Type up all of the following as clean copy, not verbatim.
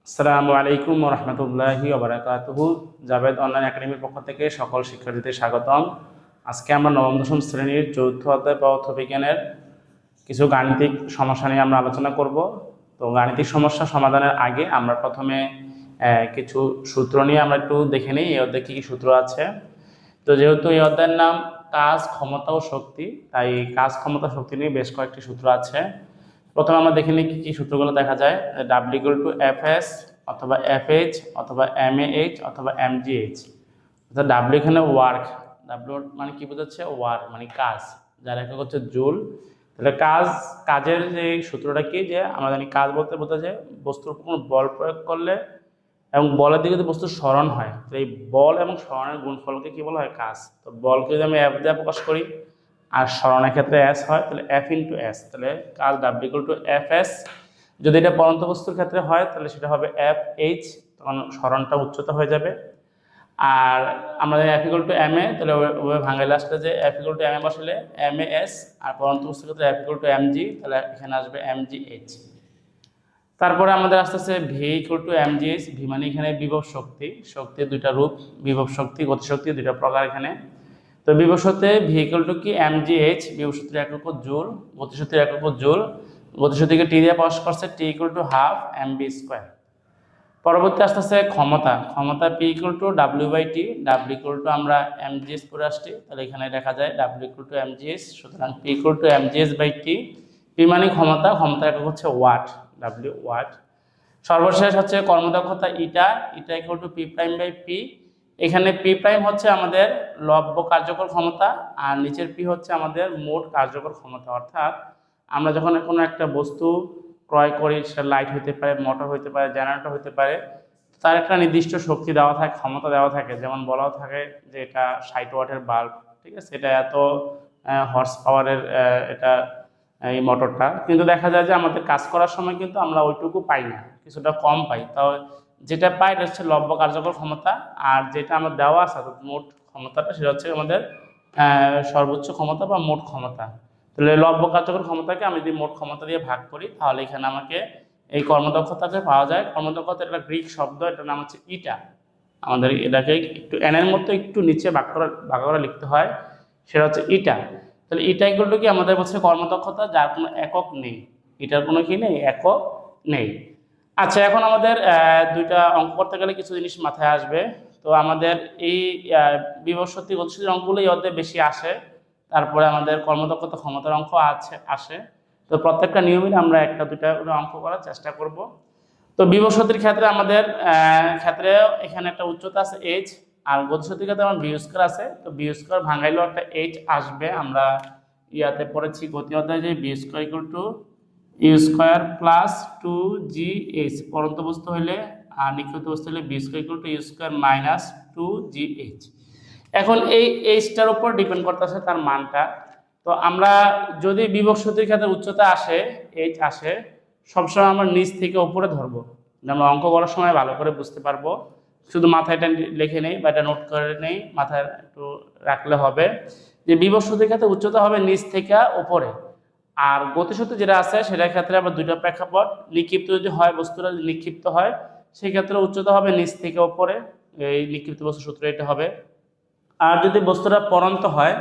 আসসালামু আলাইকুম ওয়া রাহমাতুল্লাহি ওয়া বারাকাতুহু। জাভেদ অনলাইন একাডেমির পক্ষ থেকে সকল শিক্ষার্থীদের স্বাগতম। আজকে আমরা নবম দশম শ্রেণীর চতুর্থ অধ্যায় পদার্থবিজ্ঞানের কিছু গাণিতিক সমস্যা নিয়ে আমরা আলোচনা করব। তো গাণিতিক সমস্যা সমাধানের আগে আমরা প্রথমে কিছু সূত্র নিয়ে আমরা একটু দেখে নিই এই অধ্যায়ে কী কী সূত্র আছে। তো যেহেতু এই অধ্যায়ের নাম কাজ, ক্ষমতা ও শক্তি, তাই কাজ, ক্ষমতা, শক্তি নিয়ে বেশ কয়েকটি সূত্র আছে। প্রথমে আমরা দেখে নিই কী সূত্রগুলো দেখা যায়। W equal two F S অথবা এফ এইচ অথবা এম এ এইচ অথবা এম জি এইচ। অর্থাৎ ডাব্লিউ এখানে ওয়ার্ক, ডাব্লিউ মানে কি বোঝাচ্ছে? ওয়ার্ক মানে কাজ, যার একক হচ্ছে জুল। তাহলে কাজের যে সূত্রটা কি, যে আমরা জানি কাজ বলতে বোঝা যায় বস্তুর উপর কোনো বল প্রয়োগ করলে এবং বলের দিকে যদি বস্তুর স্মরণ হয়, তো এই বল এবং স্মরণের গুণফলকে কি বলা হয়? কাজ। তো বলকে যদি আমি এফ দিয়ে প্রকাশ করি আর স্মরণের ক্ষেত্রে এস হয়, তাহলে এফ ইন্টু এস, তাহলে কাজ W equal two F S. যদি এটা পরন্ত বস্তুর ক্ষেত্রে হয় তাহলে সেটা হবে এফ এইচ, তখন স্মরণটা উচ্চতা হয়ে যাবে। আর আমরা F equal to M A, তাহলে ওভাবে ভাঙাইলে আসলে যে F equal to M A বসলে এম এ এস, আর পরন্ত বস্তুর ক্ষেত্রে F equal to M G, তাহলে এখানে আসবে এম জি এইচ। তারপরে আমাদের আসতেছে V equal to M G H. V মানে এখানে বিভব শক্তি, শক্তির দুইটা রূপ, বিভব শক্তি, গতিশক্তি, দুইটা প্রকার এখানে। তো বিভব শক্তি ভি ইকুয়াল টু কি? M G H. বিভব শক্তির একক জুল, গতিশক্তির একক জুল। গতিশক্তিকে টি দিয়ে প্রকাশ করছে, T equal to half M V square. পরবর্তী আসতেছে ক্ষমতা। ক্ষমতা P equal to W by T. W equal to আমরা এম জি এস পরে আসছি, তাহলে এখানে দেখা যায় W equal to M G S, সুতরাং P equal to M G S by T. P মানে ক্ষমতা, ক্ষমতার একক হচ্ছে ওয়াট, ডাব্লিউ ওয়াট। সর্বশেষ হচ্ছে কর্মদক্ষতা eta, eta equal to P prime by P. এখানে পি প্রাইম হচ্ছে আমাদের লব্য কার্যকর ক্ষমতা, আর নিচের পি হচ্ছে আমাদের মোট কার্যকর ক্ষমতা। অর্থাৎ আমরা যখন কোনো একটা বস্তু ক্রয় করি, সেটা লাইট হতে পারে, মোটর হতে পারে, জেনারেটর হতে পারে, তার একটা নির্দিষ্ট শক্তি দেওয়া থাকে, ক্ষমতা দেওয়া থাকে। যেমন বলাও থাকে যে এটা 60 ওয়াটের বাল্ব, ঠিক আছে, এটা এত হর্স পাওয়ারের এটা এই মোটরটা। কিন্তু দেখা যায় যে আমাদের কাজ করার সময় কিন্তু আমরা ওইটুকু পাই না, কিছুটা কম পাই। তাও যেটা পাই এটা হচ্ছে লব্য কার্যকর ক্ষমতা, আর যেটা আমার দেওয়া আছে মোট ক্ষমতাটা, সেটা হচ্ছে আমাদের সর্বোচ্চ ক্ষমতা বা মোট ক্ষমতা। তাহলে লব্য কার্যকর ক্ষমতাকে আমি যদি মোট ক্ষমতা দিয়ে ভাগ করি, তাহলে এখানে আমাকে এই কর্মদক্ষতাকে পাওয়া যায়। কর্মদক্ষতা একটা গ্রিক শব্দ, এটার নাম হচ্ছে ইটা। আমাদের এটাকে একটু এনের মতো একটু নিচে ভাগ করে লিখতে হয়, সেটা হচ্ছে ইটা। তাহলে ইটা ইকুয়াল টু কি? আমাদের হচ্ছে কর্মদক্ষতা, যার কোনো একক নেই, এটার কোনো কি নেই? একক নেই। আচ্ছা, এখন আমাদের দুইটা অঙ্ক করতে গেলে কিছু জিনিস মাথায় আসবে। তো আমাদের এই বিভব শক্তি, গতিশক্তির অঙ্কগুলো এই অধ্যায়ে বেশি আসে। তারপরে আমাদের কর্মদক্ষতা, ক্ষমতার অঙ্ক আসে। তো প্রত্যেকটা নিয়মিত আমরা একটা দুইটা করে অঙ্ক করার চেষ্টা করব। তো বিভব শক্তির ক্ষেত্রে আমাদের ক্ষেত্রে এখানে একটা উচ্চতা আছে এইচ, আর গতিশক্তির ক্ষেত্রে আমার বি স্কয়ার আছে। তো বি স্কয়ার ভাঙাইলেও একটা এইচ আসবে। আমরা ইয়াতে পড়েছি গতি অধ্যায়ে যে V square equal to U square plus 2gh পরন্ত বস্তু হলে, আর নিক্ষিপ্ত বস্তু হলে V square equal to U square minus 2gh। এখন এই এইচটার উপর ডিপেন্ড করতেছে তার মানটা। তো আমরা যদি বিভব শক্তির ক্ষেত্রে উচ্চতা আসে, এইচ আসে, সবসময় আমরা নিচ থেকে উপরে ধরবো, আমরা অঙ্ক করার সময় ভালো করে বুঝতে পারবো। শুধু মাথায় এটা লিখে নেই বা এটা নোট করে নেই, মাথায় একটু রাখলে হবে যে বিভব শক্তির ক্ষেত্রে উচ্চতা হবে নিচ থেকে উপরে। আর গতিশক্তি যেটা আছে সেটার ক্ষেত্রে আবার দুইটা প্রেক্ষাপট, নিক্ষিপ্ত যদি হয়, বস্তুটা যদি নিক্ষিপ্ত হয়, সেই ক্ষেত্রে উচ্চতা হবে নিচ থেকে উপরে, এই নিক্ষিপ্ত বস্তু সূত্র এটা হবে। আর যদি বস্তুটা পরন্ত হয়,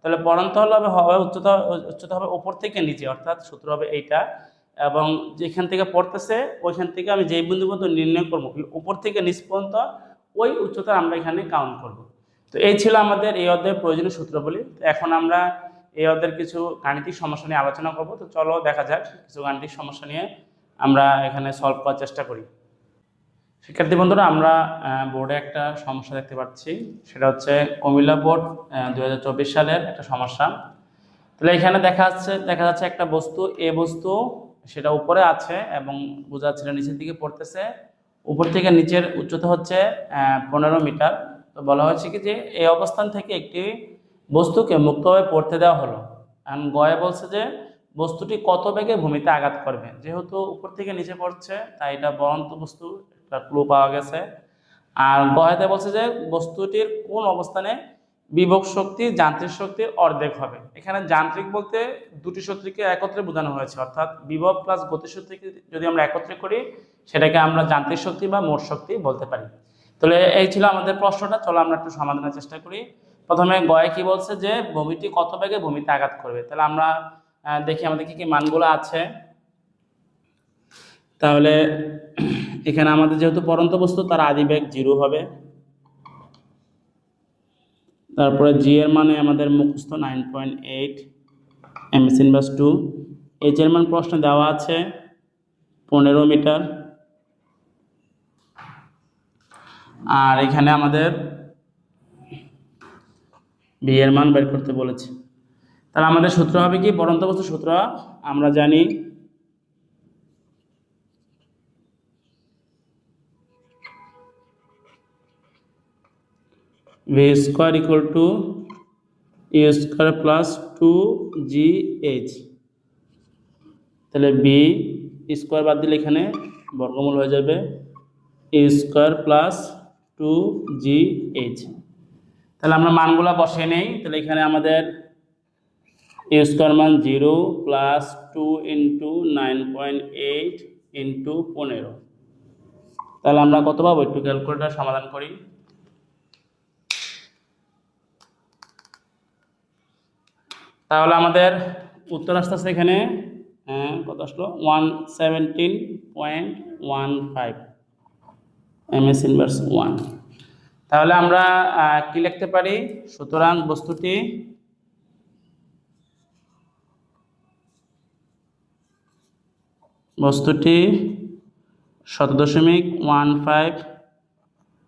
তাহলে পরন্ত হলে হবে উচ্চতা হবে উপর থেকে নিচে, অর্থাৎ সূত্র হবে এইটা। এবং যেখান থেকে পড়তেছে ওইখান থেকে আমি যেই বিন্দু পর্যন্ত নির্ণয় করবো, উপর থেকে নিচ পর্যন্ত ওই উচ্চতা আমরা এখানে কাউন্ট করব। তো এই ছিল আমাদের এই অধ্যায়ের প্রয়োজনীয় সূত্রগুলি। তো এখন আমরা এই অধ্যায়ের কিছু গাণিতিক সমস্যা নিয়ে আলোচনা করব। তো চলো দেখা যাক কিছু গাণিতিক সমস্যা নিয়ে আমরা এখানে সলভ করার চেষ্টা করি। শিক্ষার্থী বন্ধুরা, আমরা বোর্ডে একটা সমস্যা দেখতে পাচ্ছি, সেটা হচ্ছে কুমিল্লা বোর্ড 2024 সালের একটা সমস্যা। তাহলে এখানে দেখা যাচ্ছে একটা বস্তু, এ বস্তু, সেটা উপরে আছে এবং বোঝা যাচ্ছে নিচের দিকে পড়তেছে। উপর থেকে নিচের উচ্চতা হচ্ছে 15 মিটার। তো বলা হয়েছে কি যে এই অবস্থান থেকে একটি বস্তুকে মুক্তভাবে পড়তে দেওয়া হলো। এখন গয়ে বলছে যে বস্তুটি কত বেগে ভূমিতে আঘাত করবে। যেহেতু উপর থেকে নিচে পড়ছে, তাই এটা বলন্ত বস্তু, একটা ক্লু পাওয়া গেছে। আর গয়াতে বলছে যে বস্তুটির কোন অবস্থানে বিভব শক্তি যান্ত্রিক শক্তির অর্ধেক হবে। এখানে যান্ত্রিক বলতে দুটি শক্তিকে একত্রে বোঝানো হয়েছে, অর্থাৎ বিভব প্লাস গতিশক্তিকে যদি আমরা একত্রে করি সেটাকে আমরা যান্ত্রিক শক্তি বা মোট শক্তি বলতে পারি। তাহলে এই ছিল আমাদের প্রশ্নটা। চলো আমরা একটু সমাধানের চেষ্টা করি। প্রথমে গয়ে কি বলছে যে ভূমিটি কত বেগে ভূমিতে আঘাত করবে। তাহলে আমরা দেখি আমাদের কি কি মানগুলো আছে। তাহলে এখানে আমাদের যেহেতু পড়ন্ত বস্তু তার আদিবেগ 0 হবে। তারপরে জি এর মানে আমাদের মুখস্থ 9.8 ms/2। এইচ এর মান প্রশ্ন দেওয়া আছে 15 মিটার। আর এখানে আমাদের বি এর মান বের করতে বলেছে। তাহলে আমাদের সূত্র হবে কি, পড়ন্ত বস্তুর সূত্র আমরা জানি v স্কয়ার ইকুয়াল টু এ স্কয়ার প্লাস 2gh। তাহলে বি স্কয়ার বাদ দিলে এখানে বর্গমূল হয়ে যাবে এ স্কয়ার প্লাস 2gh। তাহলে আমরা মানগুলো বসিয়ে নেই। তাহলে এখানে আমাদের এ স্কয়ার মান 0 প্লাস 2 ইন্টু 9.8 ইন্টু 15। তাহলে আমরা কত পাবো, একটু ক্যালকুলেটর সমাধান করি। তাহলে আমাদের উত্তর আসতেছে এখানে কত আসলো, 117.15 ms/1। তাহলে আমরা কি লিখতে পারি, সুতরাং বস্তুটি বস্তুটি 17.15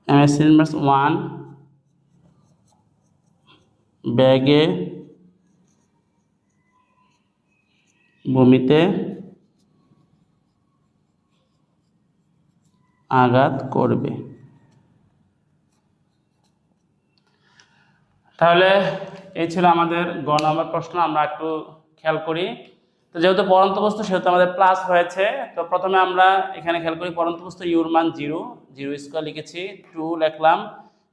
ms/1 বেগে ভূমিতে আঘাত করবে। তাহলে এই ছিল আমাদের গ নম্বর প্রশ্ন। আমরা একটু খেয়াল করি। তো যেহেতু পড়ন্ত বস্তু সেহেতু আমাদের প্লাস হয়েছে। তো প্রথমে আমরা এখানে খেয়াল করি পড়ন্ত বস্তু ইউর মান 0 স্কয়ার লিখেছি, 2 লিখলাম,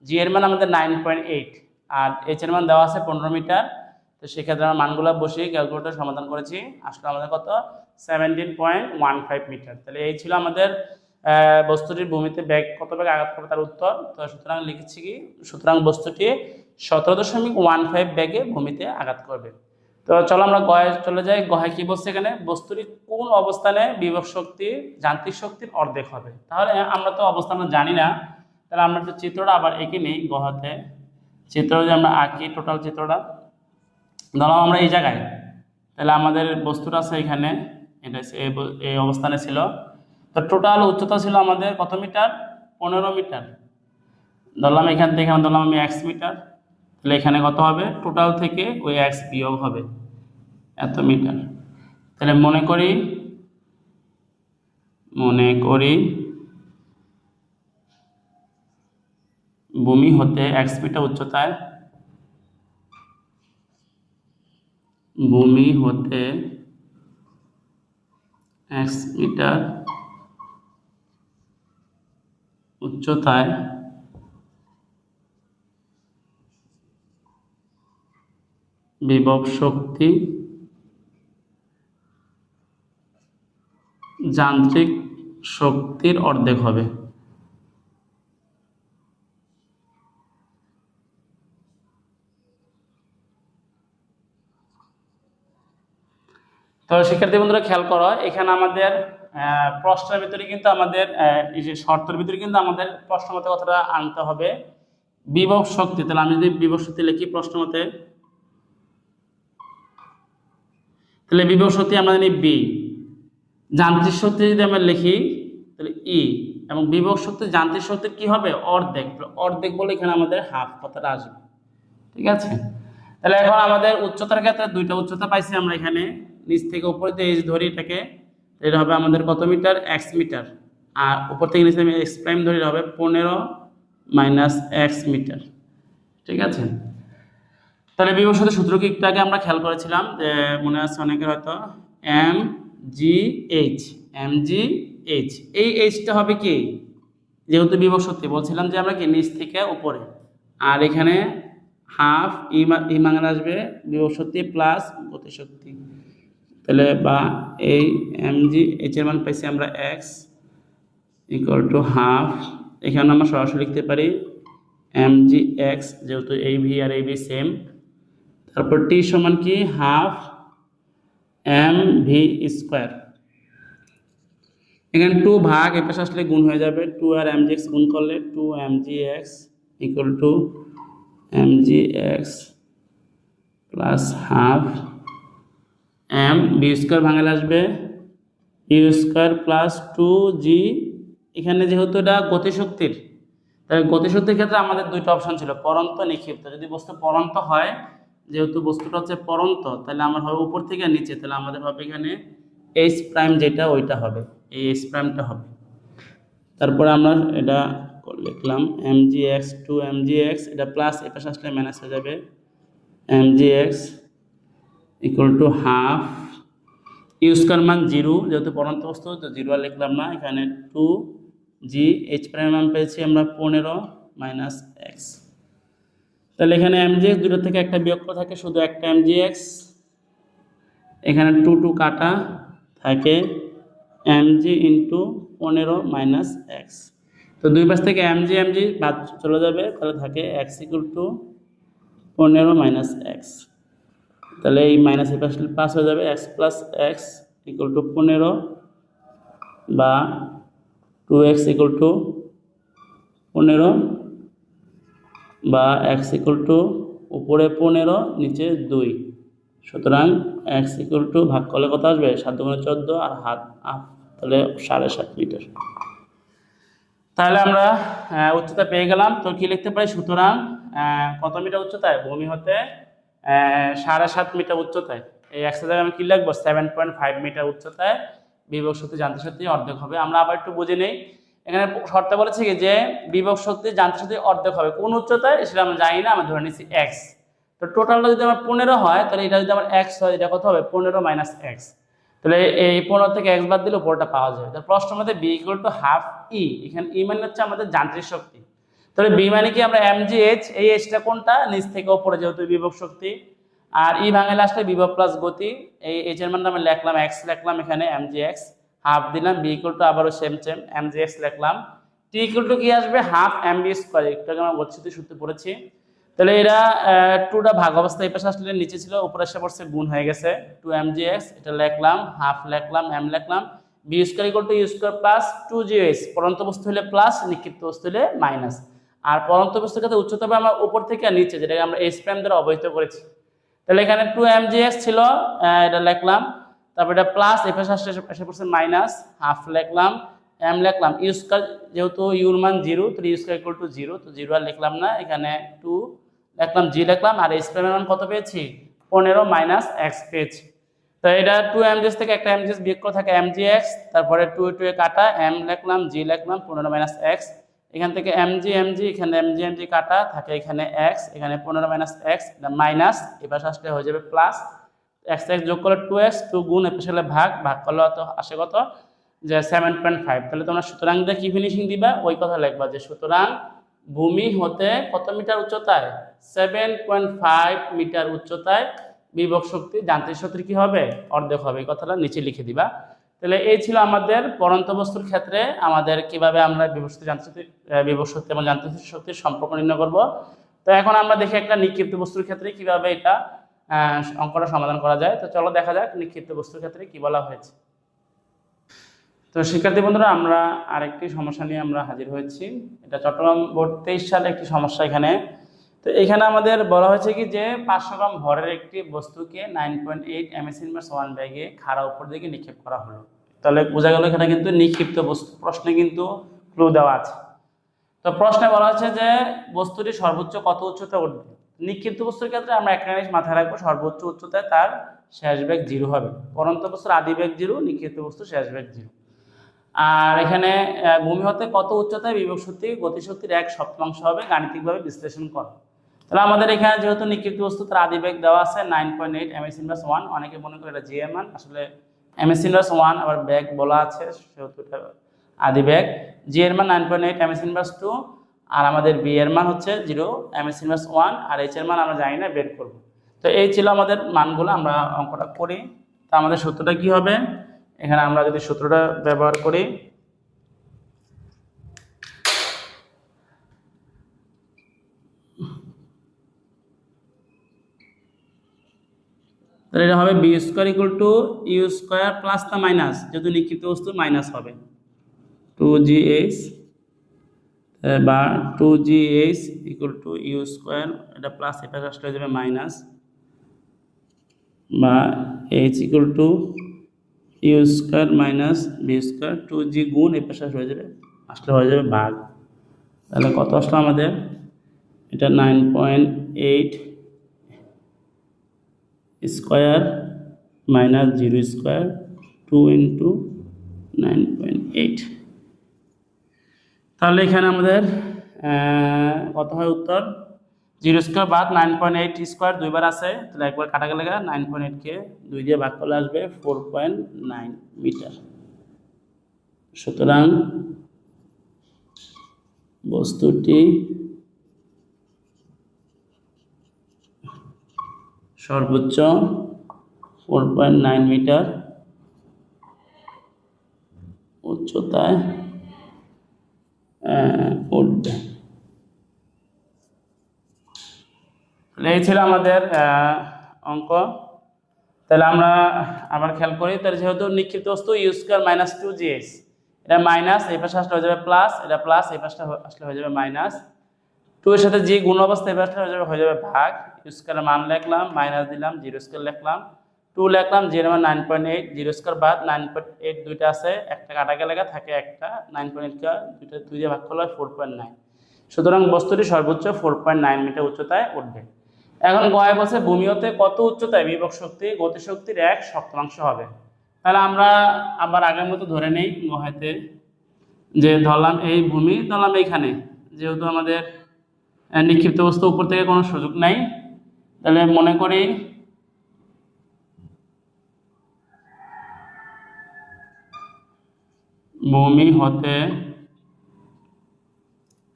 জি এর মান আমাদের 9.8 আর এইচ এর মান দেওয়া আছে 15 মিটার। তো সেক্ষেত্রে আমরা মানগুলো বসিয়ে ক্যালকুলেটর সমাধান করেছি, আসলে আমাদের কত 17.15 মিটার। তাহলে এই ছিল আমাদের বস্তুটির ভূমিতে বেগ কত বেগে আঘাত করবে তার উত্তর। তো সুতরাং লিখেছি কি, সুতরাং বস্তুটি 17.15 বেগে ভূমিতে আঘাত করবে। তো চলো আমরা গয়ে চলে যাই। গয়ে কি বলছে এখানে, বস্তুটি কোন অবস্থানে বিভব শক্তি যান্ত্রিক শক্তির অর্ধেক হবে। তাহলে আমরা তো অবস্থান জানি না, তাহলে আমরা একটু চিত্রটা আবার এঁকে নিই। গহতে চিত্র যদি আমরা আঁকি, টোটাল চিত্রটা ধরলাম আমরা এই জায়গায়। তাহলে আমাদের বস্তুটা আছে এখানে, এটা এই অবস্থানে ছিল। তো টোটাল উচ্চতা ছিল আমাদের কত মিটার, 15 মিটার। ধরলাম এখান থেকে এখানে ধরলাম আমি 1 মিটার। তাহলে এখানে কত হবে, টোটাল থেকে ওই এক্স বিয়োগ হবে এত মিটার। তাহলে মনে করি ভূমি হতে 1 মিটার উচ্চতায়, ভূমি হতে 1 মিটার উচ্চতায় বিভব শক্তি যান্ত্রিক শক্তির অর্ধেক হবে। তো শিক্ষার্থী বন্ধুরা খেয়াল করো, এখানে আমাদের প্রশ্নের ভিতরে কিন্তু আমাদের এই যে শর্তের ভিতরে কিন্তু আমাদের প্রশ্ন মতে কথাটা আনতে হবে বিভব শক্তি। তাহলে আমি যদি বিভব শক্তি লিখি প্রশ্ন মতে, তাহলে বিভব শক্তি আমরা জানি বি, যান্ত্রিক শক্তি যদি আমরা লিখি তাহলে ই, এবং বিভব শক্তি যান্ত্রিক শক্তির কি হবে, অর্ধেক। অর্ধেক বলে এখানে আমাদের হাফ কথাটা আসবে, ঠিক আছে। তাহলে এখন আমাদের উচ্চতার ক্ষেত্রে দুইটা উচ্চতা পাইছি আমরা এখানে, নিচ থেকে উপরে দিয়ে এইচ ধরি এটাকে, এটা হবে আমাদের কত মিটার, এক্স মিটার। আর উপর থেকে নিচে আমি এক্স প্রাইম ধরি হবে 15 মাইনাস এক্স মিটার, ঠিক আছে। তাহলে বিভব শক্তির সূত্র কি একটু আগে আমরা খেয়াল করেছিলাম, যে মনে আছে অনেকের হয়তো এম জি এইচ। এই এইচটা হবে কি, যেহেতু বিভব শক্তি বলছিলাম যে আমরা কি নিচ থেকে উপরে, আর এখানে হাফ ই ভাঙালে আসবে বিভব শক্তি প্লাস গতিশক্তি, তাহলে বা এই mg h এর মান পাইছি আমরা x ইকুয়াল টু হাফ, এখানে আমরা সরাসরি লিখতে পারি mg x, যেহেতু এই ভি আর এই ভি সেম। তারপর টি সমান কি হাফ এম ভি স্কোয়ার, এখানে 2 ভাগ এ পাশে আসলে গুণ হয়ে যাবে, 2 আর mg x গুণ করলে 2 mg x equal to mg x plus half M V square ভাঙালে আসবে ইউ স্কোয়ার প্লাস 2g। এখানে যেহেতু এটা গতিশক্তির, তাহলে গতিশক্তির ক্ষেত্রে আমাদের দুইটা অপশন ছিল, পরন্ত নিক্ষিপ্ত। যদি বস্তু পরন্ত হয়, যেহেতু বস্তুটা হচ্ছে পরন্ত, তাহলে আমার হবে উপর থেকে নিচে, তাহলে আমাদের হবে এখানে এইচ প্রাইম যেটা ওইটা হবে, এই এইচ প্রাইমটা হবে। তারপরে আমরা এটা লিখলাম mg x 2 mg x, এটা প্লাস এ পাশে আসলে মাইনাস হয়ে যাবে mg x equal to half U square মান 0, যেহেতু পরন্ত বস্তু তো 0 আর লিখলাম না, এখানে 2g h প্রাইম মান পেয়েছি আমরা 15 মাইনাস x। তাহলে এখানে mg x দুটো থেকে একটা বিয়োগ করে থাকে শুধু একটা mg x, এখানে 2 কাটা থাকে mg ইন্টু 15 মাইনাস x। তো দুই পাশ থেকে mg বাদ চলে যাবে, তাহলে থাকে x equal two 15 minus x। তাহলে এই মাইনাস এর পাশে প্লাস হয়ে যাবে x plus x equal two 15 বা 2x ইকুয়াল টু 15 বা x ইকুয়াল টু উপরে 15 নিচে 2। সুতরাং x ইকুয়াল টু ভাগ করলে কত আসবে 7 × 14 আর হাত আপ, তাহলে 7.5 মিটার। তাহলে আমরা উচ্চতা পেয়ে গেলাম। তো কি লিখতে পারি, সুতরাং কত মিটার উচ্চতায়, ভূমি হতে 7.5 মিটার উচ্চতায়, এই x এর জায়গায় আমি কি লিখবো 7.5 মিটার উচ্চতায় বিভব শক্তি যান্ত্রিক শক্তি অর্ধেক হবে। আমরা আবার একটু বুঝে নেই, এখানে শর্তে বলেছে কি যে বিভব শক্তি যান্ত্রিক শক্তি অর্ধেক হবে কোন উচ্চতায়, সেটা আমরা জানি না, আমরা ধরে নিচ্ছি x। তো টোটালটা যদি আমার 15 হয়, তাহলে এটা যদি আমার x হয়, এটা কত হবে 15 মাইনাস x, তাহলে এই 15 থেকে x বাদ দিলে উপরটা পাওয়া যাবে। তাহলে প্রশ্ন মধ্যে b ইকুয়াল টু হাফ ই, এখানে ই মানে হচ্ছে আমাদের যান্ত্রিক শক্তি, তাহলে বি মানে কি আমরা mg h, এই এসটা কোনটা নিচ থেকে উপরে যেহেতু বিভব শক্তি, আর ই ভাঙালে আসলে বিভব প্লাস গতি, এই এইচ এর মানটা আমি লিখলাম x লিখলাম, এখানে mg x হাফ দিলাম, বি ইকুয়াল টু আবারও সেম mg x লিখলাম, টি ইকুয়াল টু কি আসবে হাফ mb স্কয়ার, একটু আগে আমরা গতিশক্তি সূত্র পড়েছি। তাহলে এরা 2টা ভাগ অবস্থা এই পাশে আসলে নিচে ছিল, উপরে এসে পড়ছে গুণ হয়ে গেছে, 2 mg x এটা লিখলাম, হাফ লিখলাম, m লিখলাম, V square equal to U square plus 2gh, পরন্ত বস্তু হলে প্লাস, নিক্ষিপ্ত বস্তু হলে মাইনাস। আর পরন্ত বস্তুর ক্ষেত্রে উচ্চতা হবে আমরা উপর থেকে নিচে, যেটাকে আমরা এইচ প্রাইম দ্বারা অবহিত করেছি। তাহলে এখানে 2 mg x ছিল, এটা লিখলাম, তারপর এটা প্লাস এ পাশে এসে পড়ছে মাইনাস, হাফ লিখলাম, m লিখলাম, ইউ স্কয়ার যেহেতু ইউর মান 0, তো ইউ স্কয়ার ইকুয়াল টু 0, তো 0 আর লিখলাম না, এখানে 2 লিখলাম, জি লিখলাম, আর এইচ প্রাইম এর মান কত পেয়েছি 15 মাইনাস x পেয়েছি। তো এটা 2 mg থেকে একটা mg বিয়োগ করে থাকে mg x, তারপরে 2 এ কাটা, m লিখলাম, জি লিখলাম, 15 মাইনাস x, এখান থেকে mg এখানে mg কাটা থাকে, এখানে x, এখানে 15 মাইনাস x, এটা মাইনাস এবার আসলে হয়ে যাবে প্লাস, x যোগ করলে 2x, 2 গুণ এ পাশে ভাগ করলে তো আসে কত যে 7.5। তাহলে তোমরা সুতরাং দিয়ে কি ফিনিশিং দিবা, ওই কথা লিখবা যে সুতরাং ভূমি হতে কত মিটার উচ্চতায় 7.5 মিটার উচ্চতায় বিভব শক্তি যান্ত্রিক শক্তির কি হবে অর্ধেক হবে, এই কথাটা নিচে লিখে দিবা। তাহলে এই ছিল আমাদের পরন্ত বস্তুর ক্ষেত্রে আমাদের কিভাবে আমরা বিভব শক্তি এবং যান্ত্রিক শক্তির সম্পর্ক নির্ণয় করব। তো এখন আমরা দেখি একটা নিক্ষিপ্ত বস্তুর ক্ষেত্রে কিভাবে এটা অঙ্কটা সমাধান করা যায়। তো চলো দেখা যাক নিক্ষিপ্ত বস্তুর ক্ষেত্রে কি বলা হয়েছে। তো শিক্ষার্থী বন্ধুরা, আমরা আরেকটি সমস্যা নিয়ে আমরা হাজির হয়েছি, এটা চট্টগ্রাম বোর্ড 23 সালে একটি সমস্যা এখানে। তো এখানে আমাদের বলা হয়েছে কি যে 500 গ্রাম ভরের একটি বস্তুকে 9.8 ms ইনভার্স 1 ব্যাগে খাড়া উপর দিকে নিক্ষেপ করা হলো। তাহলে বোঝা গেল এখানে কিন্তু নিক্ষিপ্ত বস্তু, প্রশ্নে কিন্তু ক্লু দেওয়া আছে। তো প্রশ্নে বলা হচ্ছে যে বস্তুটি সর্বোচ্চ কত উচ্চতা উঠবে। নিক্ষিপ্ত বস্তুর ক্ষেত্রে আমরা একটা জিনিস মাথায় রাখবো, সর্বোচ্চ উচ্চতায় তার শেষ বেগ 0 হবে। পরন্ত বস্তুর আদি বেগ 0, নিক্ষিপ্ত বস্তুর শেষ বেগ 0। আর এখানে ভূমি হতে কত উচ্চতায় বিভব শক্তি গতিশক্তির 1/7 হবে, গাণিতিকভাবে বিশ্লেষণ করো। তাহলে আমাদের এখানে যেহেতু নিক্ষিপ্ত বস্তু তার আদি বেগ দেওয়া আছে 9.8 ms ইনভার্স 1, অনেকে মনে করে এটা জি এর মান, আসলে ms ইনভার্স 1 আবার বেগ বলা আছে সেহেতু এটা আদি বেগ। জি এর মান 9.8 ms ইনভার্স 2, আর আমাদের বি এর মান হচ্ছে 0, এমএস ইনভার্স 1, আর এইচ এর মান আমরা জানি না, বের করব। তো এই ছিল আমাদের মানগুলো, আমরা অঙ্কটা করি। তো আমাদের সূত্রটা কি হবে, এখানে আমরা যদি সূত্রটা ব্যবহার করি, তাহলে এটা হবে V square equal to U square plus না মাইনাস, যেহেতু নিক্ষিপ্ত বস্তু মাইনাস হবে 2gh বা 2gh equal to U square, এটা প্লাস এটা আসলে হয়ে যাবে মাইনাস, বা h equal to U square minus V square, 2g গুণ এই পাশে হয়ে যাবে, আসলে হয়ে যাবে ভাগ। তাহলে কত আসলো আমাদের, এটা 9.8 স্কোয়ার মাইনাস 0 স্কোয়ার 2 ইন্টু 9.8। তাহলে এখানে আমাদের কত হয় উত্তর, 0 স্কোয়ার বাদ 9.8 স্কোয়ার দুইবার আছে, তাহলে একবার কাটা গেলে 9.8কে 2 দিয়ে ভাগ করলে আসবে 4.9 মিটার। সুতরাং বস্তুটি সর্বোচ্চ 4.9 মিটার উচ্চতায় উঠবে। এই ছিল আমাদের অঙ্ক। তাহলে আমরা আবার খেয়াল করি, তাহলে যেহেতু নিক্ষিপ্ত বস্তু ইউ স্কোয়ার মাইনাস 2gh, এটা মাইনাস এই পাশে আসলে হয়ে যাবে প্লাস, এটা প্লাস এই পাশে আসলে হয়ে যাবে মাইনাস, 2 এর সাথে জি গুণ অবস্থা এই পাশে হয়ে যাবে ভাগ, ইউ স্কোয়ারের মান লিখলাম, মাইনাস দিলাম, 0 স্কোয়ার লিখলাম, 2 লিখলাম, জি এর মান 9.8, 0 স্কোয়ার বাদ 9.8 দুইটা আছে, একটা কাটা গেলে থাকে একটা, 9.8 কে দুইটা 2 দিয়ে ভাগ করলে 4.9। সুতরাং বস্তুটি সর্বোচ্চ 4.9 মিটার উচ্চতায় উঠবে। এখন গয় বলছে ভূমি হতে কত উচ্চতায় বিভব শক্তি গতিশক্তির 1/7 হবে। তাহলে আমরা আবার আগের মতো ধরে নেই গয়তে, যে ধরলাম এই ভূমি, ধরলাম এইখানে, যেহেতু আমাদের নিক্ষিপ্ত বস্তু উপর থেকে কোনো সুযোগ নাই, তাহলে মনে করি ভূমি হতে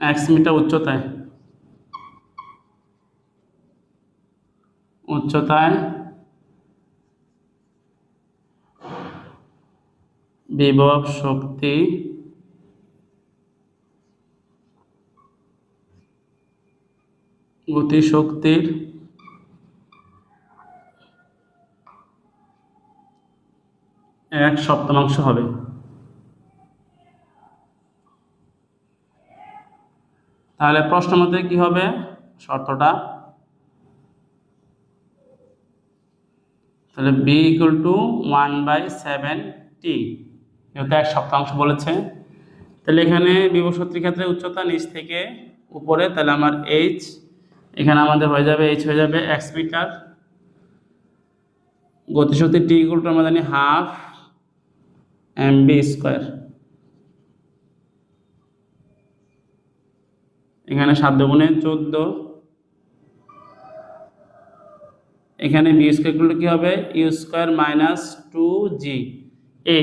1 মিটার উচ্চতায় বিভব শক্তি গতিশক্তির 1/7 হবে। তাহলে প্রশ্ন মতে কি হবে শর্তটা, তাহলে b ইকুয়াল টু 1/7t, যেহেতু 1/7 বলেছে। তাহলে এখানে বিভব শক্তির ক্ষেত্রে উচ্চতা নিচ থেকে উপরে, তাহলে আমার h এখানে আমাদের হয়ে যাবে, h হয়ে যাবে x মিটার, গতিশক্তি t ইকুয়াল টু আমরা জানি 1/2 mv স্কোয়ার, এখানে 7 গুণে 14, এখানে বি স্কোয়ার ইকুয়াল টু কি হবে, you square minus 2g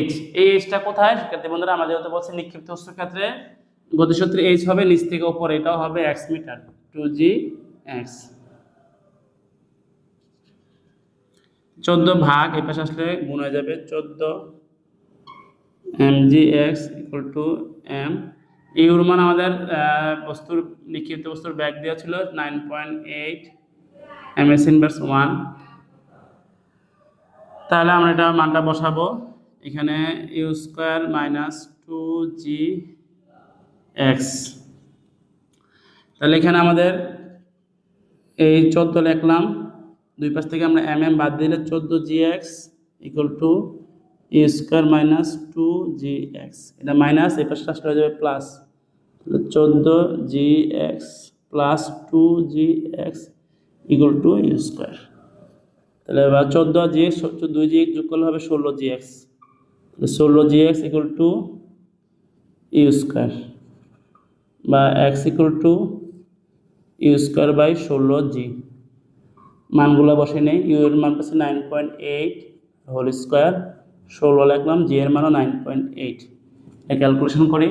h, এই এইচটা কোথায় সেক্ষেত্রে বন্ধুরা আমরা যেহেতু বলছি নিক্ষিপ্ত বস্তুর ক্ষেত্রে গতিশক্তির h হবে নিচ থেকে উপরে, এটাও হবে x মিটার 2gx, 14 ভাগ এই পাশে আসলে গুণ হয়ে যাবে 14 mgx equal to m। Your মান আমাদের বস্তুর নিক্ষিপ্ত বস্তুর ব্যাগ দেওয়া ছিল 9.8 ms ইনভার্স 1। তাহলে আমরা এটা মানটা বসাবো, এখানে ইউ স্কোয়ার মাইনাস 2gx, তাহলে এখানে আমাদের এই 14 লিখলাম, দুই পাশ থেকে আমরা mm বাদ দিলে 14gx equal to U square minus 2gx, এটা মাইনাস এই পাশে আসলে হয়ে যাবে প্লাস, তাহলে 14gx plus 2gx equal to U square. তাহলে এবার 14gx 2gx যোগ করলে হবে 16gx, তাহলে 16gx equal to U square, বা x equal to U square by 16g। মানগুলো বসে নেই, ইউ এর মান পাচ্ছে 9.8 হোল স্কোয়ার, 16 লিখলাম, জি এর মানও 9.8, ক্যালকুলেশন করি।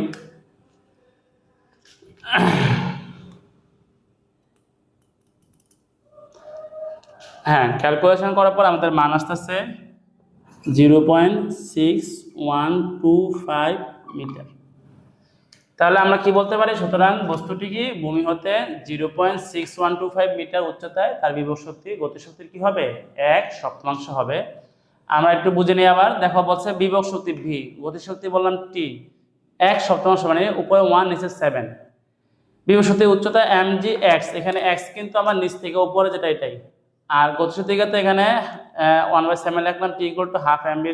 হ্যাঁ, ক্যালকুলেশন করার পর আমাদের মান আসতেছে 0.6125 মিটার। তাহলে আমরা কি বলতে পারি? সুতরাং বস্তুটি কি ভূমি হতে 0.6125 মিটার উচ্চতায়, তার বিভব শক্তি গতিশক্তির কি হবে? 1/7 হবে। আমরা একটু বুঝে নিই আবার। দেখো বলছে বিভব শক্তি ভি, গতিশক্তি বললাম টি, 1/7 মানে উপরে 1 নিচে 7। বিভব শক্তির উচ্চতা mg x, এখানে x কিন্তু আমার নিচ থেকে উপরে যেটা এটাই। আর গতিশক্তির ক্ষেত্রে এখানে 1/7 লিখলাম, t = ½ mv²।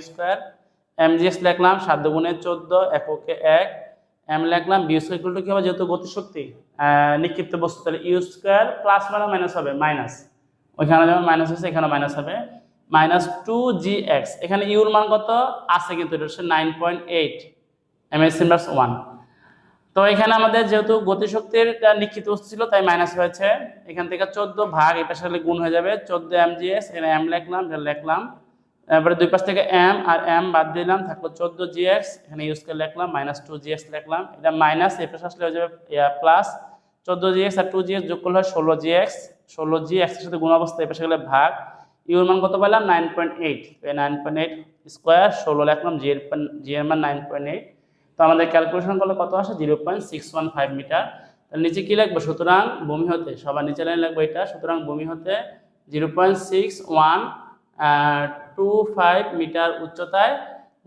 mgx লিখলাম 7 × 14 এককে 1, m লিখলাম, b² কি হবে? যেহেতু গতিশক্তি নিক্ষিপ্ত বস্তু, তাহলে u² প্লাস মানে মাইনাস হবে মাইনাস, ওইখানে যেমন মাইনাস হচ্ছে এখানে মাইনাস হবে, -2gx। এখানে ইউর মান কত আছে কিন্তু এটা হচ্ছে 9.8 m/1। তো এখানে আমাদের যেহেতু গতিশক্তির নিক্ষিপ্ত বস্তু ছিল তাই মাইনাস হয়েছে, এখান থেকে 14 ভাগ এই পাশে হলে গুণ হয়ে যাবে, 14 mgs, এখানে m লিখলাম, এটা লিখলাম, তারপরে দুই পাশ থেকে m আর m বাদ দিলাম, থাকলো 14gx, এখানে u² লিখলাম, -2gx লিখলাম, এটা মাইনাস এই পাশে আসলে হয়ে যাবে প্লাস, 14gx আর 2gx যোগ করলে হয় 16gx, 16gx এর সাথে গুণ অবস্থা এই পাশে গেলে ভাগ, ইউর মান কত পেলাম? 9.8, 9.8 স্কয়ার 16 লিখলাম, জি এর মান 9.8। তো আমাদের ক্যালকুলেশন করলে কত আসে? 0.615 মিটার। তাহলে নিচে কি লিখবো? সুতরাং ভূমি হতে, সবার নিচে লাইন লিখবো এটা, সুতরাং ভূমি হতে 0.6125 মিটার উচ্চতায়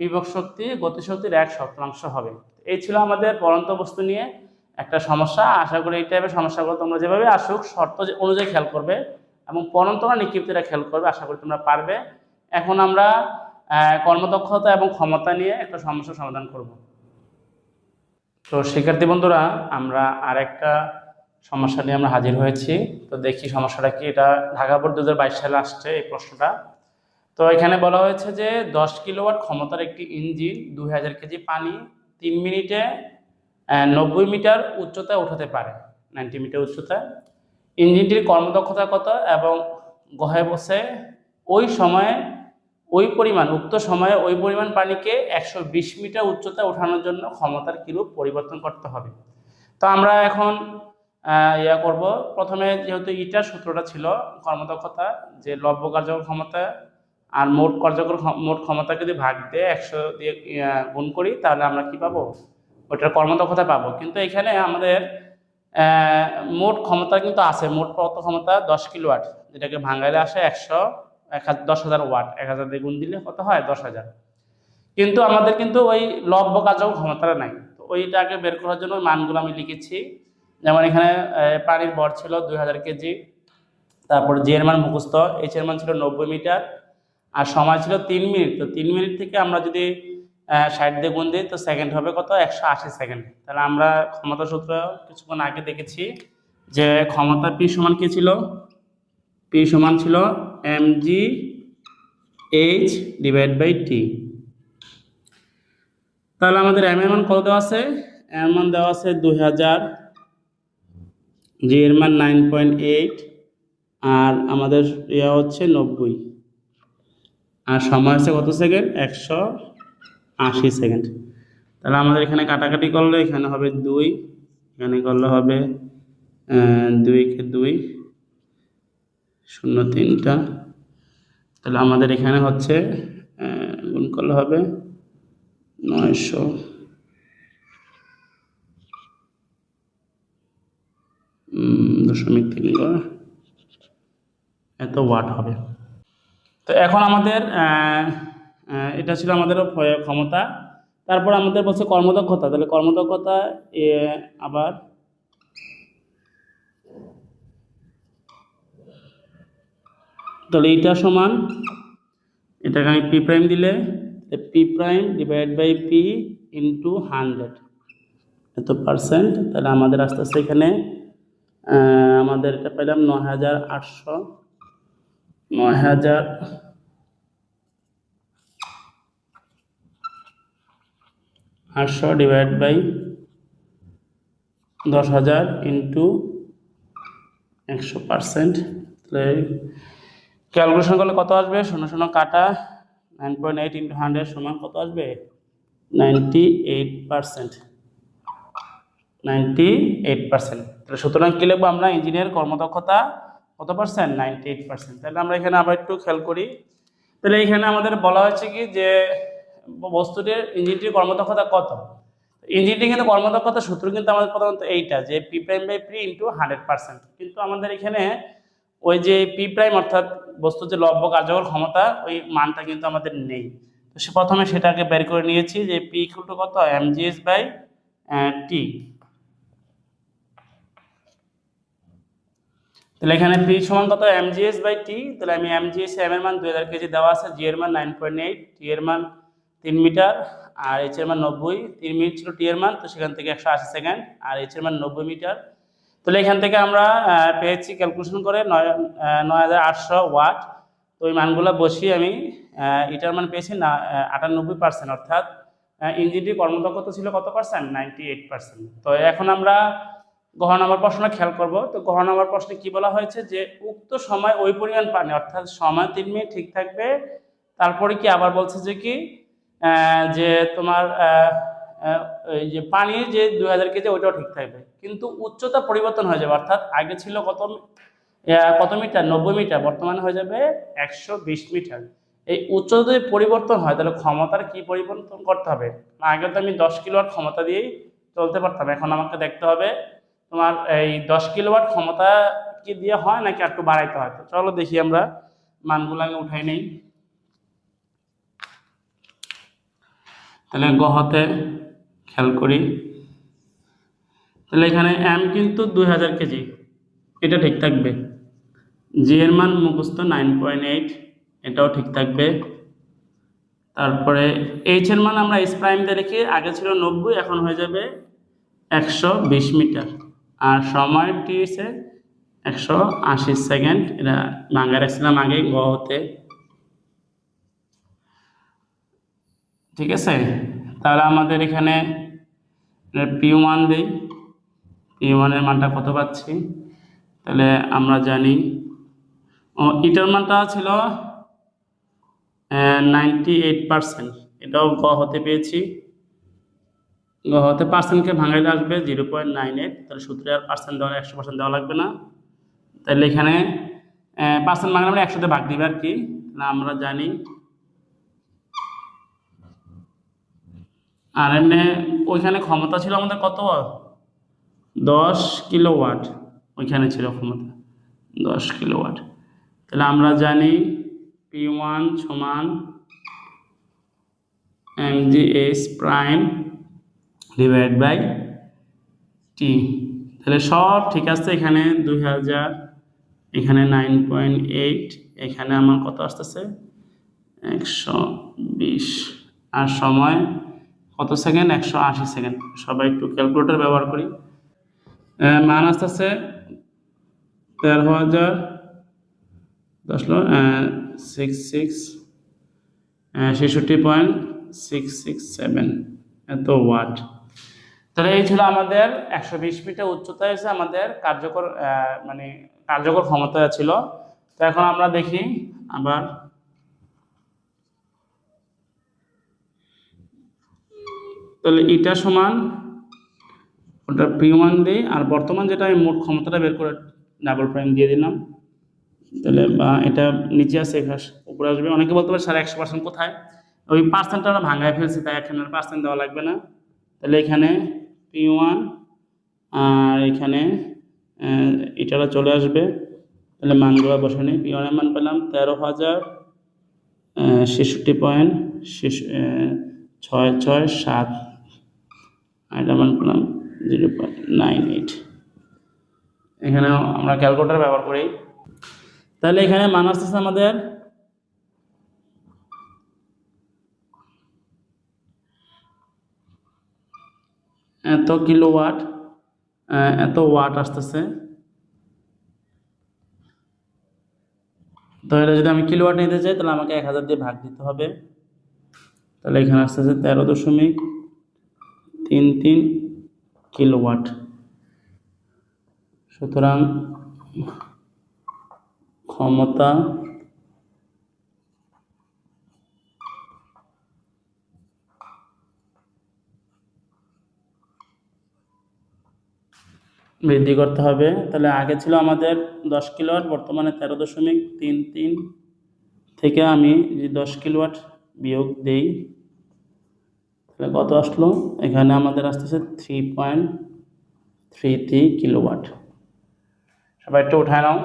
বিভব শক্তি গতিশক্তির 1/7 হবে। এই ছিল আমাদের পড়ন্ত বস্তু নিয়ে একটা সমস্যা। আশা করি এই টাইপের সমস্যাগুলো তোমরা যেভাবে আসুক শর্ত অনুযায়ী খেয়াল করবে এবং পড়ন্ত না নিক্ষিপ্তরা খেয়াল করবে, আশা করি তোমরা পারবে। এখন আমরা কর্মদক্ষতা এবং ক্ষমতা নিয়ে একটা সমস্যার সমাধান করব। তো শিক্ষার্থী বন্ধুরা, আমরা আরেকটা সমস্যা নিয়ে আমরা হাজির হয়েছি। তো দেখি সমস্যাটা কি। এটা ঢাকা বোর্ড 2022 সালে আসছে এই প্রশ্নটা। তো এখানে বলা হয়েছে যে 10 কিলোওয়াট ক্ষমতার একটি ইঞ্জিন 2000 কেজি পানি 3 মিনিটে 90 মিটার উচ্চতায় উঠাতে পারে, 90 মিটার উচ্চতায়। ইঞ্জিনটির কর্মদক্ষতা কত এবং গহে বসে উক্ত সময়ে ওই পরিমাণ পানিকে 120 মিটার উচ্চতায় ওঠানোর জন্য ক্ষমতার কিরূপ পরিবর্তন করতে হবে। তো আমরা এখন করব। প্রথমে যেহেতু ইটার সূত্রটা ছিল কর্মদক্ষতা, যে লব্য কার্যকর ক্ষমতা আর মোট ক্ষমতাকে যদি ভাগ দিয়ে 100 দিয়ে গুণ করি তাহলে আমরা কি পাবো? ওইটার কর্মদক্ষতা পাবো। কিন্তু এখানে আমাদের মোট ক্ষমতা কিন্তু আছে, মোট ক্ষমতা 10 কিলোওয়াট, যেটাকে ভাঙাইলে আসে 10,000 ওয়াট। 1000 দিয়ে গুণ দিলে কত হয়? 10,000। কিন্তু আমাদের কিন্তু ওই লব্য কার্যকর ক্ষমতাটা নাই। তো ওইটাকে বের করার জন্য মানগুলো আমি লিখেছি। যেমন এখানে পানির ভর ছিল 2000 কেজি, তারপর জি এর মান মুখস্থ, এইচ এর মান ছিল 90 মিটার, আর সময় ছিল 3 মিনিট। তো 3 মিনিট থেকে আমরা যদি 60 দিয়ে গুণ দিই তো সেকেন্ড হবে কত? 180 সেকেন্ড। তাহলে আমরা ক্ষমতা সূত্র কিছুক্ষণ আগে দেখেছি যে ক্ষমতা পি সমান কি ছিল? পি সমান ছিল mgh/t। তাহলে আমাদের m এর মান কত দেওয়া আছে? m এর মান দেওয়া আছে 2000, g এর মান 9.8, আর আমাদের হচ্ছে 90, আর সময় আছে কত সেকেন্ড? 180 সেকেন্ড। তাহলে আমাদের এখানে কাটাকাটি করলে এখানে হবে 2, এখানে করলে হবে 2 কে 2, 0 3টা। তাহলে আমাদের এখানে হচ্ছে গুণ করলে হবে 900.3 এত ওয়াট হবে। তো এখন আমাদের এটা ছিল আমাদের ক্ষমতা। তারপর আমাদের বলছে কর্মদক্ষতা। তাহলে কর্মদক্ষতা আবার তাহলে এটা সমান, এটাকে আমি পি প্রাইম দিলে P prime divide by P into 100 এত পার্সেন্ট। তাহলে আমাদের আস্তে আস্তে এখানে আমাদের এটা পেলাম 9,800 ডিভাইড বাই 10,000 ইন্টু 100%। তাহলে ক্যালকুলেশন করলে কত আসবে? 0 0 কাটা 9.8 ইন্টু 100 সমান কত আসবে? 98%। 98%। তাহলে সুতরাং কি লিখবো আমরা? ইঞ্জিনিয়ার কর্মদক্ষতা কত পার্সেন্ট? 98%। তাহলে আমরা এখানে আবার একটু খেয়াল করি। তাহলে এখানে আমাদের বলা হয়েছে কি যে বস্তুটির ইঞ্জিনটির কর্মদক্ষতা কত। ইঞ্জিনটি কিন্তু কর্মদক্ষতা সূত্র কিন্তু আমাদের প্রধানত এইটা, যে P prime by P into 100%। কিন্তু আমাদের এখানে ওই যে পি প্রাইম অর্থাৎ বস্তুর যে লব্য কার্যকর ক্ষমতা, ওই মানটা কিন্তু আমাদের নেই। তো প্রথমে সেটাকে বের করে নিয়েছি যে পি ইকুয়াল টু কত, mgs বাই টি। তাহলে এখানে পি সমান কত, mgs বাই টি। তাহলে আমি mgs এম এর মান 2000 কেজি দেওয়া আছে, জি এর মান 9.8, টি এর মান 3 মিটার, আর এইচ এর মান 90। 3 মিনিট ছিল টি এর মান, তো সেখান থেকে 180 সেকেন্ড, আর এইচ এর মান 90 মিটার। তাহলে এখান থেকে আমরা পেয়েছি ক্যালকুলেশন করে 9800 ওয়াট। তো ওই মানগুলো বসিয়ে আমি এটার মান পেয়েছি না 98%, অর্থাৎ ইঞ্জিনটির কর্মদক্ষতা ছিল কত পার্সেন্ট, 98%। তো এখন আমরা গহ নম্বর প্রশ্নটা খেয়াল করব। তো গহ নম্বর প্রশ্নে কি বলা হয়েছে যে উক্ত সময় ওই পরিমাণ পানি, অর্থাৎ সময় 3 মিনিট ঠিক থাকবে। তারপরে কি আবার বলছে যে কি যে তোমার এই যে পানির যে 2000 কেজি ওইটাও ঠিক থাকবে, কিন্তু উচ্চতা পরিবর্তন হয়ে যাবে। অর্থাৎ আগে ছিল কত কত মিটার, 90 মিটার, বর্তমানে হয়ে যাবে 120 মিটার। এই উচ্চতা যদি পরিবর্তন হয় তাহলে ক্ষমতার কি পরিবর্তন করতে হবে। আগে তো আমি 10 কিলোওয়াট ক্ষমতা দিয়েই চলতে পারতাম, এখন আমাকে দেখতে হবে তোমার এই 10 কিলোওয়াট ক্ষমতা কি দিয়ে হয় নাকি একটু বাড়াইতে হয়। তো চলো দেখি আমরা মানগুলো আগে উঠাই নেই। তাহলে গহতে খেয়াল করি। তাহলে এখানে এম কিন্তু 2000 কেজি, এটা ঠিক থাকবে। জি এর মান মুখস্থ 9.8, এটাও ঠিক থাকবে। তারপরে এইচ এর মান আমরা এস প্রাইম দিয়ে রেখে, আগে ছিল 90, এখন হয়ে যাবে 120 মিটার, আর সময় টি হচ্ছে 180 সেকেন্ড। এটা ভাঙা রাখছিলাম আগে গহতে, ঠিক আছে। তাহলে আমাদের এখানে P1 দেই, P1 এর মানটা কত পাচ্ছি। তাহলে আমরা জানি ইটার মানটা ছিল 98%, এটাও গ হতে পেয়েছি। গ হতে পার্সেন্টকে ভাঙাইলে আসবে 0.98। তাহলে সূত্রে আর পার্সেন্ট দেওয়া 100% দেওয়া লাগবে না। তাহলে এখানে পার্সেন্ট ভাঙলে আমরা 100তে ভাগ দিবে আর কি। আমরা জানি আর এমনি ওইখানে ক্ষমতা ছিল আমাদের কত, 10 কিলোওয়াট, ওইখানে ছিল ক্ষমতা 10 কিলোওয়াট। তাহলে আমরা জানি P1 সমান mgs prime divide by T. তাহলে সব ঠিক আছে। এখানে 2000, এখানে 9.8, এখানে আমার কত আসতেছে 120, আর সময় কত সেকেন্ড, 180 সেকেন্ড। সবাই একটু ক্যালকুলেটর ব্যবহার করি। মান আসতেছে 13,000 66.667 এত ওয়াট। তাহলে এই ছিল আমাদের 120 মিটার উচ্চতা এসে আমাদের কার্যকর মানে কার্যকর ক্ষমতা ছিল। তো এখন আমরা দেখি আবার তাহলে এটা সমান ওটা P1 দিই, আর বর্তমান যেটা আমি মোট ক্ষমতাটা বের করে ডাবল প্রাইম দিয়ে দিলাম। তাহলে বা এটা নিচে আসে উপরে আসবে। অনেকে বলতে পারে স্যার 100% কোথায়, ওই পার্সেন্টটা আমরা ভাঙায় ফেলছি, তাই এখানে পার্সেন্ট দেওয়া লাগবে না। তাহলে এখানে P1 আর এখানে এটারা চলে আসবে। তাহলে মানগুলো বসে নিই। P1 এর মান পেলাম 13,066.667, আর এটা মান পেলাম 0.98। এখানেও আমরা ক্যালকুলেটর ব্যবহার করি। তাহলে এখানে মান আসতেছে আমাদের এত কিলোওয়াট, এত ওয়াট আসতেছে। তো এটা যদি আমি কিলোওয়াট নিতে চাই তাহলে আমাকে 1000 দিয়ে ভাগ দিতে হবে। তাহলে এখানে আসতেছে 13.33 কিলোওয়াট। সুতরাং ক্ষমতা বৃদ্ধি করতে হবে। তাহলে আগে ছিল আমাদের 10 কিলোওয়াট, বর্তমানে 13.33 থেকে আমি যদি 10 কিলোওয়াট বিয়োগ দেই তাহলে কত আসলো? এখানে আমাদের আসতেছে 3.33 কিলোওয়াট। সবাই একটু উঠায় নাও।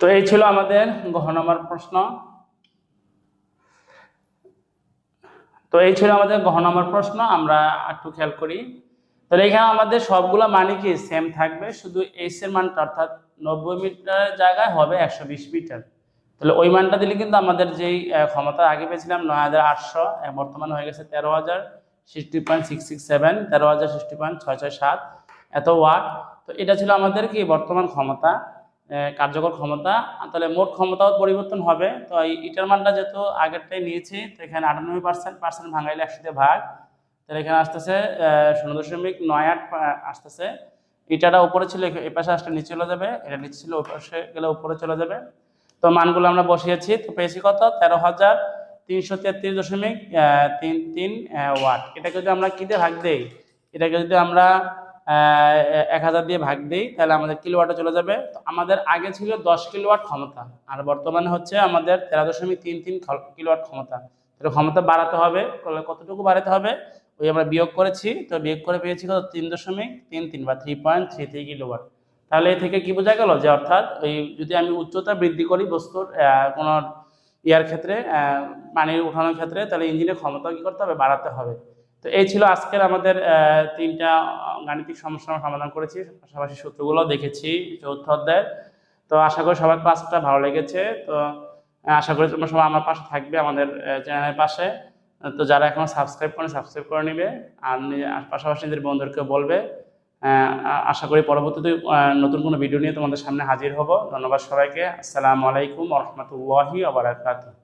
তো এই ছিল আমাদের ঘ নম্বর প্রশ্ন। আমরা একটু খেয়াল করি। তাহলে এখানে আমাদের সবগুলো মানে কি সেম থাকবে, শুধু এইচ এর মানটা অর্থাৎ 90 মিটারের জায়গায় হবে 120 মিটার। তাহলে ওই মানটা দিলে কিন্তু আমাদের যেই ক্ষমতা আগে পেয়েছিলাম 9800, বর্তমানে হয়ে গেছে 13,60.667, 13,60.667 এত ওয়াট। তো এটা ছিল আমাদের কি বর্তমান ক্ষমতা, কার্যকর ক্ষমতা। তাহলে মোট ক্ষমতাও পরিবর্তন হবে। তো এই ইটার মানটা যেহেতু আগেরটাই নিয়েছি, তো এখানে 98% ভাঙাইলে 100 দিয়ে ভাগ, তাহলে এখানে আসতেছে 0.98 আসতেছে। ইটাটা উপরে ছিল, এই পাশে আসলে নিচে চলে যাবে, এটা নিচে ছিল ওই পাশে গেলে উপরে চলে যাবে। তো মানগুলো আমরা বসিয়েছি, তো পেয়েছি কত? 13,333.33 ওয়াট। এটাকে যদি আমরা কি দিয়ে ভাগ দেই, এটাকে যদি আমরা 1000 দিয়ে ভাগ দিই তাহলে আমাদের কিলোওয়াটে চলে যাবে। তো আমাদের আগে ছিল 10 কিলোওয়াট ক্ষমতা, আর বর্তমানে হচ্ছে আমাদের 13.33 কিলোওয়াট ক্ষমতা। তাহলে ক্ষমতা বাড়াতে হবে, কতটুকু বাড়াতে হবে? ওই আমরা বিয়োগ করেছি, তো বিয়োগ করে পেয়েছি কত? 3.33 বা 3.33 কিলোওয়াট। তাহলে এ থেকে কি বোঝা গেল যে অর্থাৎ ওই যদি আমি উচ্চতা বৃদ্ধি করি বস্তুর কোনো ইয়ার ক্ষেত্রে, পানির উঠানোর ক্ষেত্রে, তাহলে ইঞ্জিনের ক্ষমতা কি করতে হবে? বাড়াতে হবে। তো এই ছিল আজকের আমাদের 3টা গাণিতিক সমস্যার সমাধান করেছি, পাশাপাশি সূত্রগুলো দেখেছি চতুর্থ অধ্যায়ের। তো আশা করি সবার ক্লাসটা ভালো লেগেছে। তো আশা করি তোমরা সবাই আমার পাশে থাকবে, আমাদের চ্যানেলের পাশে। তো যারা এখনো সাবস্ক্রাইব করে নেবে, আর পাশাপাশি নিজের বন্ধুদেরকে বলবে। আশা করি পরবর্তীতে নতুন কোনো ভিডিও নিয়ে তোমাদের সামনে হাজির হব। ধন্যবাদ সবাইকে। আসসালামু আলাইকুম ওয়া রাহমাতুল্লাহি ওয়া বারাকাতুহু।